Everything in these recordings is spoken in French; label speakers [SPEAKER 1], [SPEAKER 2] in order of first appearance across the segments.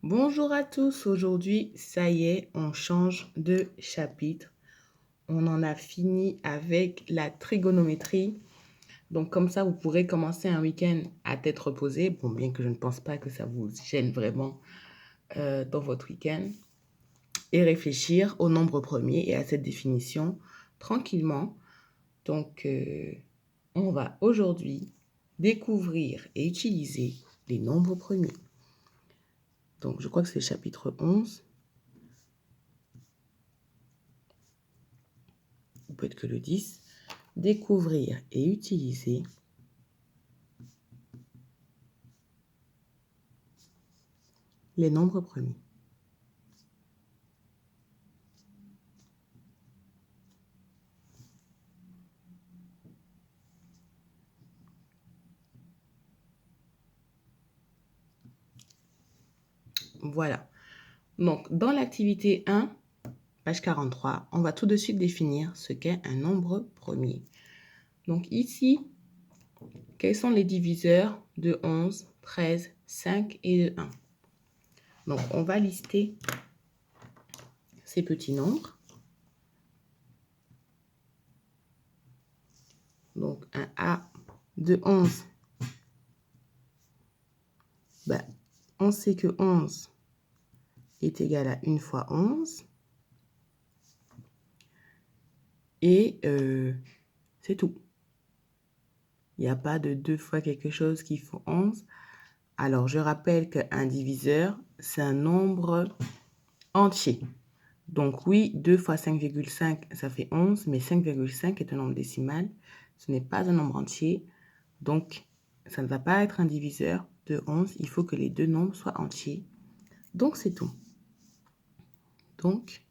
[SPEAKER 1] Bonjour à tous, aujourd'hui, ça y est, on change de chapitre. On en a fini avec la trigonométrie. Donc comme ça, vous pourrez commencer un week-end à tête reposée. Bon, bien que je ne pense pas que ça vous gêne vraiment dans votre week-end. Et réfléchir au nombre premier et à cette définition tranquillement. Donc, on va aujourd'hui découvrir et utiliser les nombres premiers. Donc, je crois que c'est le chapitre 11. Ou peut-être que le 10. Découvrir et utiliser les nombres premiers. Voilà. Donc, dans l'activité 1, page 43, on va tout de suite définir ce qu'est un nombre premier. Donc ici, quels sont les diviseurs de 11, 13, 5 et de 1? Donc, on va lister ces petits nombres. Donc, un A de 11, ben, on sait que 11 est égal à 1 fois 11. Et c'est tout. Il n'y a pas de 2 fois quelque chose qui font 11. Alors, je rappelle qu'un diviseur, c'est un nombre entier. Donc oui, 2 fois 5,5, ça fait 11, mais 5,5 est un nombre décimal. Ce n'est pas un nombre entier. Donc, ça ne va pas être un diviseur de 11. Il faut que les deux nombres soient entiers. Donc, c'est tout. Donc,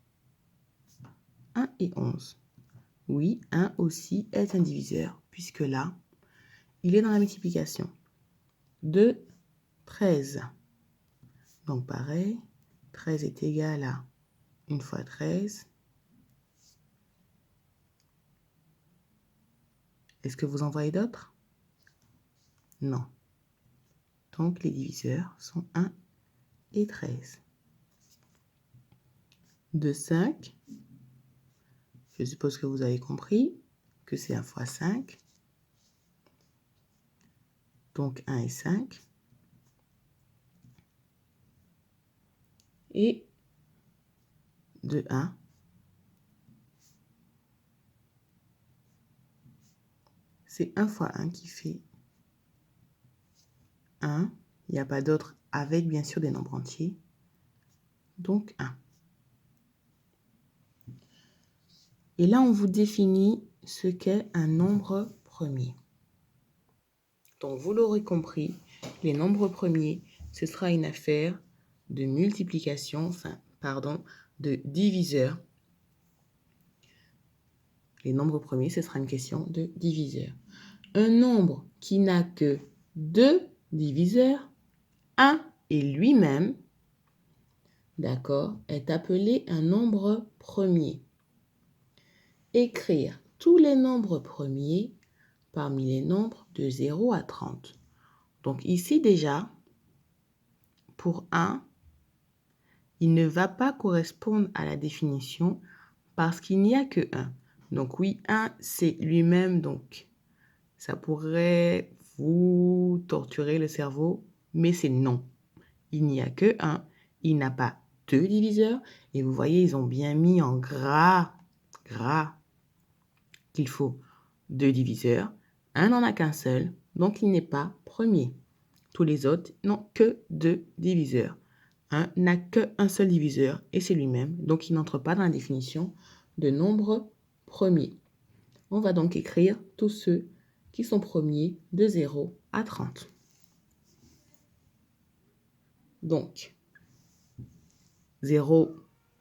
[SPEAKER 1] 1 et 11. Oui, 1 aussi est un diviseur, puisque là, il est dans la multiplication. 2, 13. Donc, pareil, 13 est égal à 1 fois 13. Est-ce que vous en voyez d'autres? Non. Donc, les diviseurs sont 1 et 13. 2, 5. Je suppose que vous avez compris que c'est 1 fois 5. Donc, 1 et 5. Et de 1. C'est 1 fois 1 qui fait 1. Il n'y a pas d'autre avec, bien sûr, des nombres entiers. Donc, 1. Et là, on vous définit ce qu'est un nombre premier. Donc, vous l'aurez compris, les nombres premiers, ce sera une affaire de multiplication, de diviseur. Les nombres premiers, ce sera une question de diviseur. Un nombre qui n'a que 2 diviseurs, 1 et lui-même, d'accord, est appelé un nombre premier. Écrire tous les nombres premiers parmi les nombres de 0 à 30. Donc ici déjà, pour 1, il ne va pas correspondre à la définition parce qu'il n'y a que 1. Donc oui, 1, c'est lui-même, donc ça pourrait vous torturer le cerveau, mais c'est non. Il n'y a que 1, il n'a pas 2 diviseurs, et vous voyez, ils ont bien mis en gras, qu'il faut 2 diviseurs. 1 n'en a qu'un seul, donc il n'est pas premier. Tous les autres n'ont que 2 diviseurs. 1 n'a qu'un seul diviseur, et c'est lui-même, donc il n'entre pas dans la définition de nombre premier. On va donc écrire tous ceux qui sont premiers de 0 à 30. Donc, 0,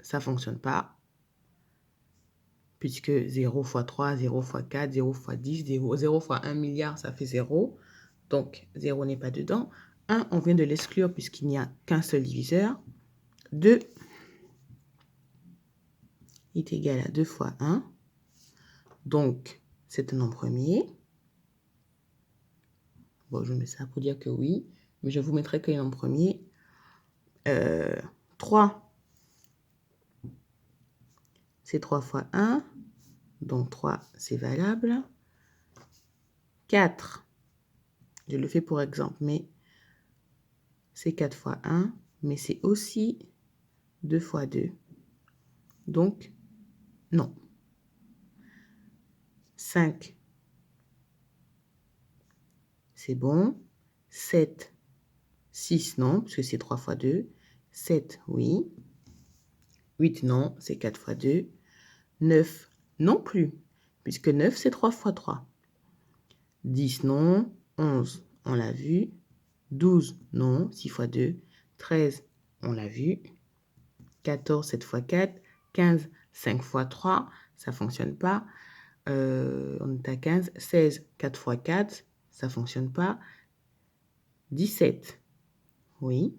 [SPEAKER 1] ça ne fonctionne pas, puisque 0 fois 3, 0 fois 4, 0 fois 10, 0 fois 1 milliard, ça fait 0. Donc, 0 n'est pas dedans. 1, on vient de l'exclure puisqu'il n'y a qu'un seul diviseur. 2 est égal à 2 fois 1. Donc, c'est un nombre premier. Bon, je mets ça pour dire que oui, mais je vous mettrai que les nombres premiers. 3, c'est 3 fois 1. Donc 3, c'est valable. 4, je le fais pour exemple, mais c'est 4 fois 1, mais c'est aussi 2 fois 2. Donc, non. 5, c'est bon. 7, 6, non, parce que c'est 3 fois 2. 7, oui. 8, non, c'est 4 fois 2. 9, non plus, puisque 9, c'est 3 fois 3. 10, non. 11, on l'a vu. 12, non, 6 fois 2. 13, on l'a vu. 14, 7 fois 4. 15, 5 fois 3, ça ne fonctionne pas. On est à 15. 16, 4 fois 4, ça ne fonctionne pas. 17, oui.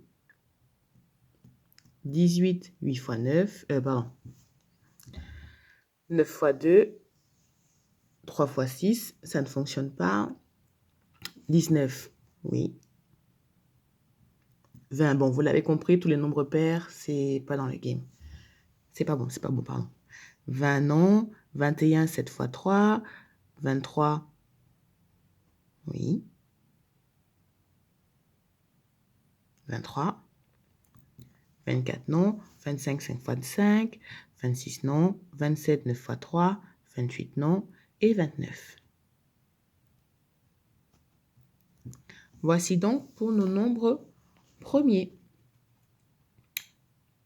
[SPEAKER 1] 18, 8 fois 9, pardon. 9 fois 2, 3 fois 6, ça ne fonctionne pas. 19, oui. 20, bon, vous l'avez compris, tous les nombres pairs, c'est pas dans le game. C'est pas bon, pardon. 20, non. 21, 7 fois 3. 23, oui. 23. 24, non. 25, 5 fois 5. 26, non. 27, 9 fois 3. 28, non. Et 29. Voici donc pour nos nombres premiers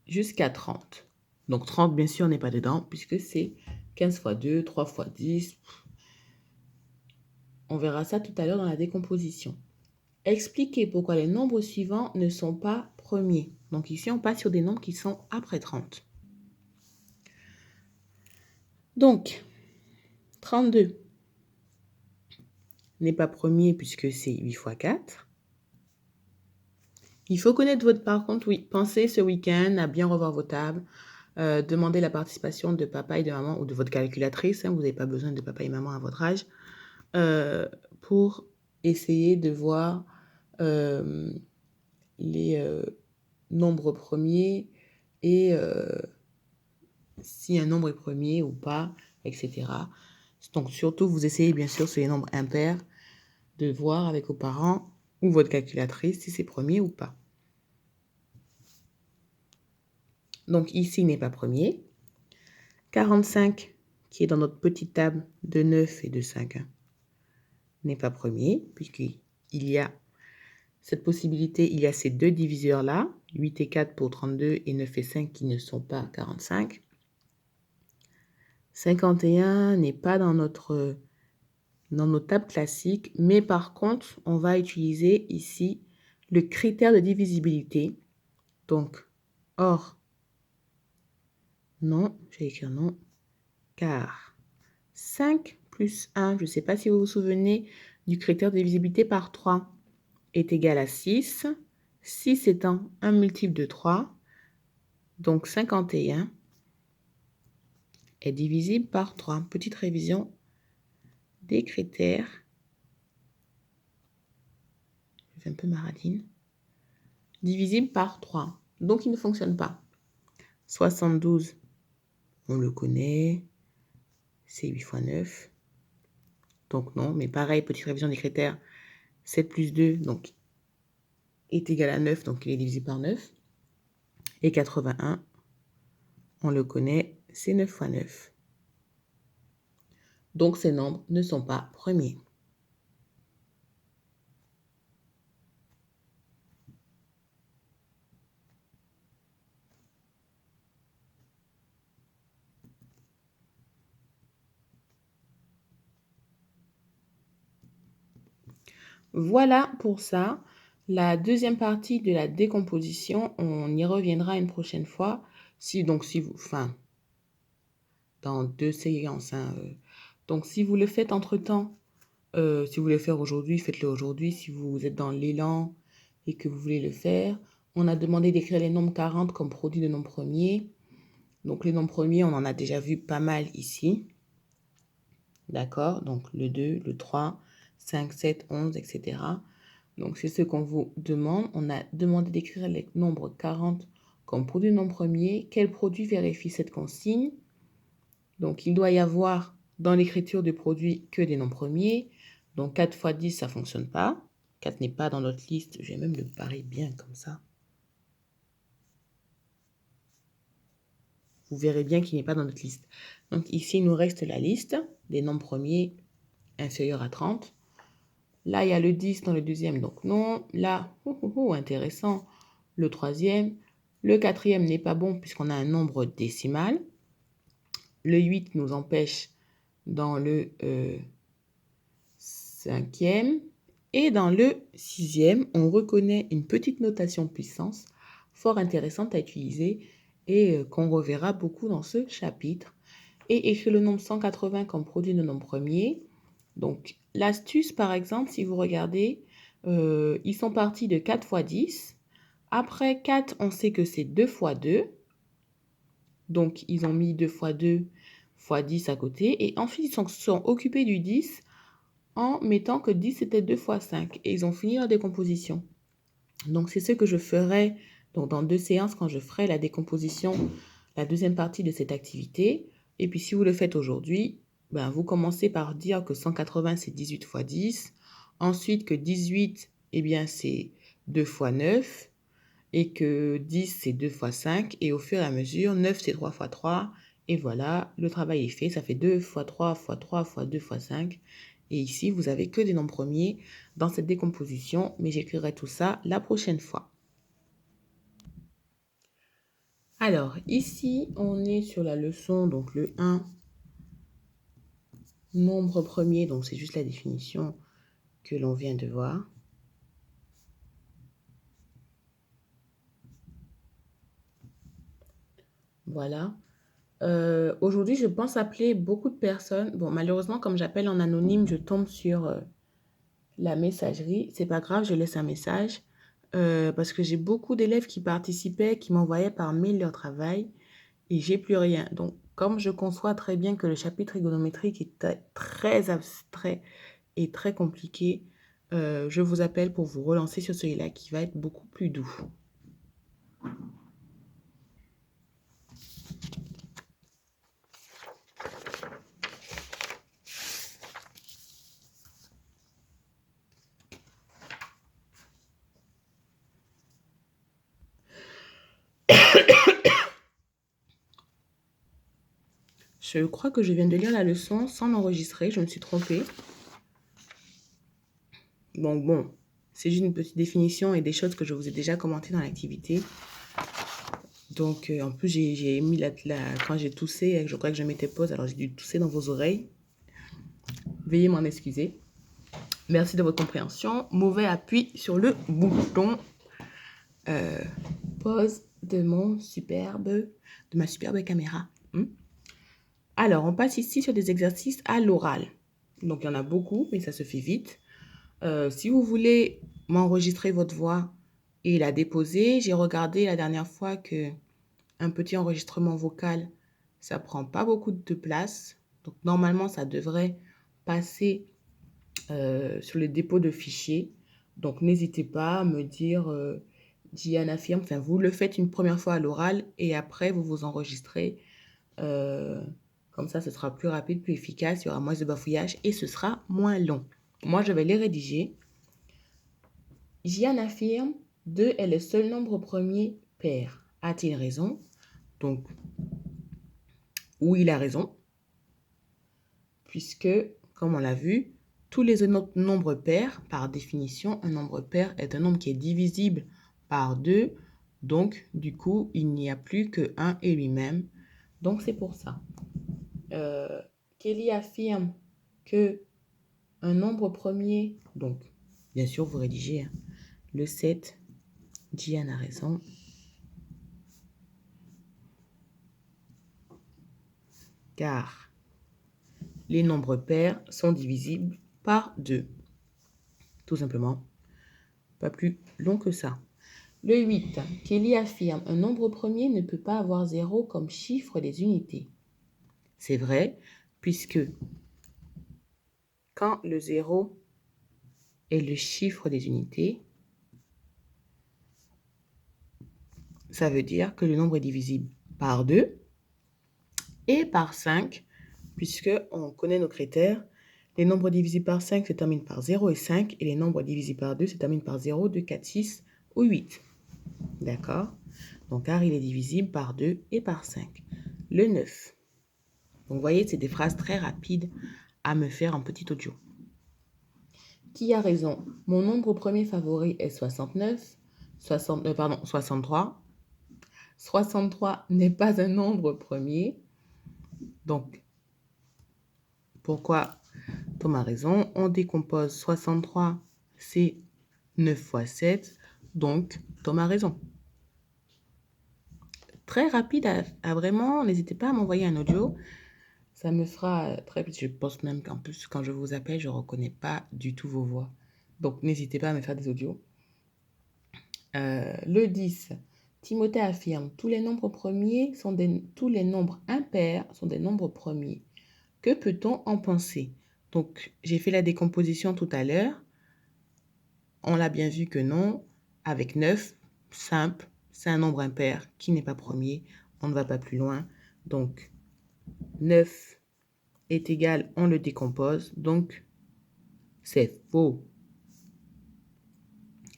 [SPEAKER 1] jusqu'à 30. Donc 30, bien sûr, n'est pas dedans puisque c'est 15 fois 2, 3 fois 10. On verra ça tout à l'heure dans la décomposition. Expliquez pourquoi les nombres suivants ne sont pas premiers. Donc ici, on passe sur des nombres qui sont après 30. Donc, 32 n'est pas premier puisque c'est 8 fois 4. Il faut connaître votre... Par contre, oui, pensez ce week-end à bien revoir vos tables. Demandez la participation de papa et de maman ou de votre calculatrice. Vous n'avez pas besoin de papa et maman à votre âge. Pour essayer de voir les nombres premiers et si un nombre est premier ou pas, etc. Donc, surtout, vous essayez bien sûr sur les nombres impairs de voir avec vos parents ou votre calculatrice si c'est premier ou pas. Donc, ici n'est pas premier. 45, qui est dans notre petite table de 9 et de 5, n'est pas premier, puisqu'il y a cette possibilité, il y a ces deux diviseurs-là, 8 et 4 pour 32 et 9 et 5 qui ne sont pas 45. 51 n'est pas dans nos tables classiques, mais par contre, on va utiliser ici le critère de divisibilité. Donc, or, non, je vais écrire non, car 5 plus 1, je ne sais pas si vous vous souvenez du critère de divisibilité par 3, est égal à 6. 6 étant un multiple de 3, donc 51 est divisible par 3. Petite révision des critères. Je fais un peu maradine. Divisible par 3. Donc, il ne fonctionne pas. 72, on le connaît. C'est 8 fois 9. Donc, non. Mais pareil, petite révision des critères. 7 plus 2, donc, est égal à 9. Donc, il est divisé par 9. Et 81, on le connaît. C'est 9 fois 9. Donc, ces nombres ne sont pas premiers. Voilà pour ça. La deuxième partie de la décomposition, on y reviendra une prochaine fois. Dans 2 séances. Donc, si vous le faites entre-temps, si vous voulez le faire aujourd'hui, faites-le aujourd'hui. Si vous êtes dans l'élan et que vous voulez le faire, on a demandé d'écrire les nombres 40 comme produit de nombres premiers. Donc, les nombres premiers, on en a déjà vu pas mal ici. D'accord? Donc, le 2, le 3, 5, 7, 11, etc. Donc, c'est ce qu'on vous demande. On a demandé d'écrire les nombres 40 comme produit de nombre premier. Quel produit vérifie cette consigne? Donc, il doit y avoir dans l'écriture du produit que des nombres premiers. Donc, 4 fois 10, ça ne fonctionne pas. 4 n'est pas dans notre liste. Je vais même le parer bien comme ça. Vous verrez bien qu'il n'est pas dans notre liste. Donc, ici, il nous reste la liste des nombres premiers inférieurs à 30. Là, il y a le 10 dans le deuxième, donc non. Là, intéressant, le troisième. Le quatrième n'est pas bon puisqu'on a un nombre décimal. Le 8 nous empêche dans le cinquième. Et dans le sixième, on reconnaît une petite notation puissance fort intéressante à utiliser et qu'on reverra beaucoup dans ce chapitre. Et écrire le nombre 180 comme produit de nombre premier. Donc, l'astuce, par exemple, si vous regardez, ils sont partis de 4 fois 10. Après 4, on sait que c'est 2 fois 2. Donc, ils ont mis 2 fois 2 fois 10 à côté. Et ensuite, ils se sont occupés du 10 en mettant que 10 c'était 2 fois 5. Et ils ont fini leur décomposition. Donc, c'est ce que je ferai donc, dans 2 séances quand je ferai la décomposition, la deuxième partie de cette activité. Et puis, si vous le faites aujourd'hui, ben, vous commencez par dire que 180, c'est 18 fois 10. Ensuite, que 18, eh bien, c'est 2 fois 9. Et que 10, c'est 2 fois 5. Et au fur et à mesure, 9, c'est 3 fois 3. Et voilà, le travail est fait. Ça fait 2 fois 3 fois 3 fois 2 fois 5. Et ici, vous n'avez que des nombres premiers dans cette décomposition. Mais j'écrirai tout ça la prochaine fois. Alors, ici, on est sur la leçon, donc le 1, nombre premier, donc c'est juste la définition que l'on vient de voir. Voilà. Aujourd'hui, je pense appeler beaucoup de personnes. Bon, malheureusement, comme j'appelle en anonyme, je tombe sur la messagerie. C'est pas grave, je laisse un message. Parce que j'ai beaucoup d'élèves qui participaient, qui m'envoyaient par mail leur travail. Et j'ai plus rien. Donc, comme je conçois très bien que le chapitre trigonométrique est très abstrait et très compliqué, je vous appelle pour vous relancer sur celui-là qui va être beaucoup plus doux. Je crois que je viens de lire la leçon sans l'enregistrer, je me suis trompée. Bon, c'est juste une petite définition et des choses que je vous ai déjà commentées dans l'activité. Donc, en plus, j'ai mis quand j'ai toussé, je crois que je mettais pause, alors j'ai dû tousser dans vos oreilles. Veuillez m'en excuser. Merci de votre compréhension. Mauvais appui sur le bouton pause de ma superbe caméra. Alors, on passe ici sur des exercices à l'oral. Donc, il y en a beaucoup, mais ça se fait vite. Si vous voulez m'enregistrer votre voix et la déposer, j'ai regardé la dernière fois que un petit enregistrement vocal, ça prend pas beaucoup de place. Donc, normalement, ça devrait passer sur le dépôt de fichiers. Donc, n'hésitez pas à me dire, Diane affirme, enfin, vous le faites une première fois à l'oral et après, vous vous enregistrez. Comme ça, ce sera plus rapide, plus efficace, il y aura moins de bafouillage et ce sera moins long. Moi, je vais les rédiger. Diane affirme 2 est le seul nombre premier pair. A-t-il raison? Donc, oui, il a raison. Puisque, comme on l'a vu, tous les autres nombres pairs, par définition, un nombre pair est un nombre qui est divisible par 2. Donc, du coup, il n'y a plus que 1 et lui-même. Donc, c'est pour ça. Kelly affirme que un nombre premier, donc, bien sûr, vous rédigez le 7. Diane a raison. Car les nombres pairs sont divisibles par 2. Tout simplement. Pas plus long que ça. Le 8. Kelly affirme un nombre premier ne peut pas avoir 0 comme chiffre des unités. C'est vrai, puisque quand le 0 est le chiffre des unités, ça veut dire que le nombre est divisible par 2 et par 5, puisqu'on connaît nos critères. Les nombres divisibles par 5 se terminent par 0 et 5, et les nombres divisibles par 2 se terminent par 0, 2, 4, 6 ou 8. D'accord? Donc, car il est divisible par 2 et par 5. Le 9. Donc, vous voyez, c'est des phrases très rapides à me faire en petit audio. Qui a raison? Mon nombre premier favori est 69. 63. 63 n'est pas un nombre premier. Donc, pourquoi Tom a raison? On décompose 63, c'est 9 fois 7. Donc, Tom a raison. Très rapide à vraiment, n'hésitez pas à m'envoyer un audio. Ça me fera très vite. Je pense même qu'en plus, quand je vous appelle, je ne reconnais pas du tout vos voix. Donc, n'hésitez pas à me faire des audios. Le 10, Timothée affirme, tous les nombres impairs sont des nombres premiers. Que peut-on en penser? Donc, j'ai fait la décomposition tout à l'heure. On l'a bien vu que non. Avec 9, simple, c'est un nombre impair qui n'est pas premier. On ne va pas plus loin. Donc, 9 est égal, on le décompose. Donc, c'est faux.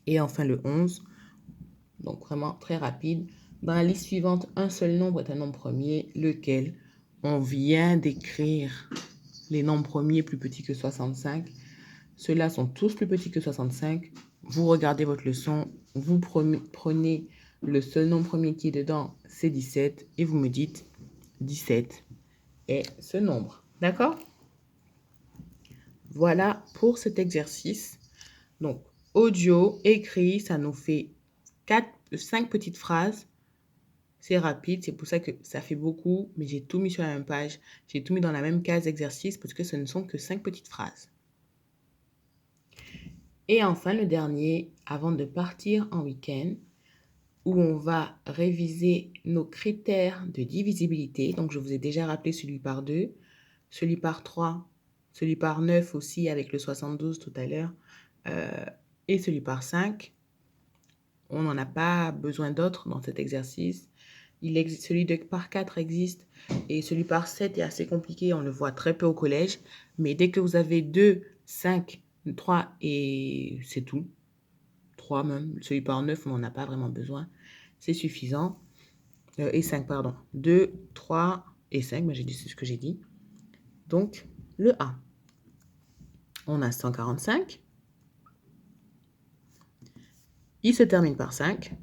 [SPEAKER 1] Et enfin, le 11. Donc, vraiment très rapide. Dans la liste suivante, un seul nombre est un nombre premier, lequel on vient d'écrire les nombres premiers plus petits que 65. Ceux-là sont tous plus petits que 65. Vous regardez votre leçon, vous prenez le seul nombre premier qui est dedans, c'est 17, et vous me dites 17 est ce nombre. D'accord? Voilà pour cet exercice. Donc, audio, écrit, ça nous fait 5 petites phrases. C'est rapide, c'est pour ça que ça fait beaucoup, mais j'ai tout mis sur la même page. J'ai tout mis dans la même case d'exercice parce que ce ne sont que 5 petites phrases. Et enfin, le dernier, avant de partir en week-end, où on va réviser nos critères de divisibilité. Donc, je vous ai déjà rappelé celui par 2, celui par 3, celui par 9 aussi avec le 72 tout à l'heure, et celui par 5. On n'en a pas besoin d'autres dans cet exercice. Celui par 4 existe et celui par 7 est assez compliqué. On le voit très peu au collège. Mais dès que vous avez 2, 5, 3 et c'est tout. 3 même. Celui par 9, on n'en a pas vraiment besoin. C'est suffisant. Et 5, pardon. 2, 3 et 5. Mais c'est ce que j'ai dit. Donc, le A. On a 145. Il se termine par 5.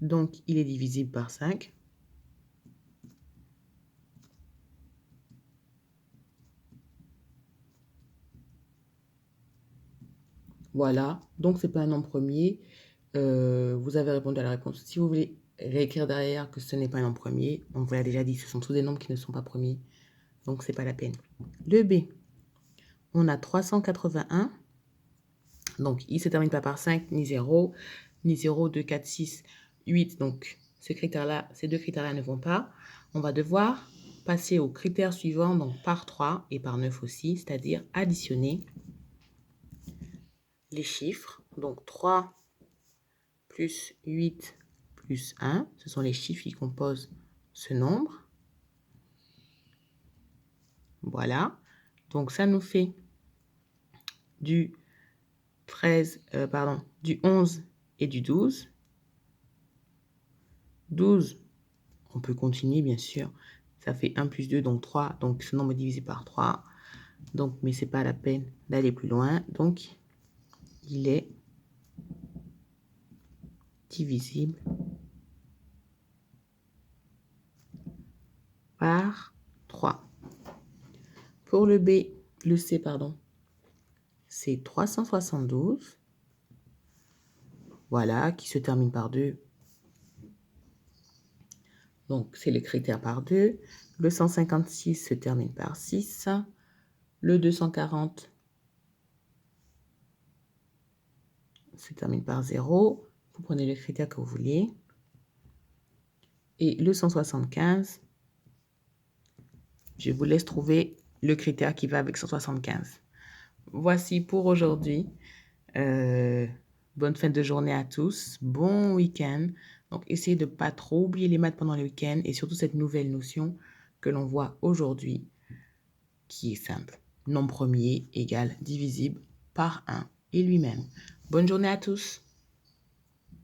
[SPEAKER 1] Donc, il est divisible par 5. Voilà. Donc, ce n'est pas un nombre premier. Vous avez répondu à la réponse. Si vous voulez réécrire derrière que ce n'est pas un nombre premier, on vous l'a déjà dit, ce sont tous des nombres qui ne sont pas premiers. Donc, ce n'est pas la peine. Le B. On a 381. Donc, il ne se termine pas par 5, ni 0, 2, 4, 6, 8. Donc, ces deux critères-là ne vont pas. On va devoir passer au critère suivant, donc par 3 et par 9 aussi, c'est-à-dire additionner les chiffres. Donc, 3 plus 8 plus 1, ce sont les chiffres qui composent ce nombre. Voilà. Donc, ça nous fait du 11 et du 12. 12, on peut continuer, bien sûr. Ça fait 1 plus 2, donc 3. Donc, ce nombre est divisé par 3. Donc, mais ce n'est pas la peine d'aller plus loin. Donc, il est divisible par 3. Pour le C, c'est 372. Voilà, qui se termine par 2. Donc, c'est le critère par 2. Le 156 se termine par 6. Le 240 se termine par 0. Vous prenez le critère que vous voulez. Et le 175 Je vous laisse trouver le critère qui va avec 175. Voici pour aujourd'hui. Bonne fin de journée à tous. Bon week-end. Donc, essayez de ne pas trop oublier les maths pendant le week-end et surtout cette nouvelle notion que l'on voit aujourd'hui qui est simple. Nombre premier égale divisible par 1 et lui-même. Bonne journée à tous.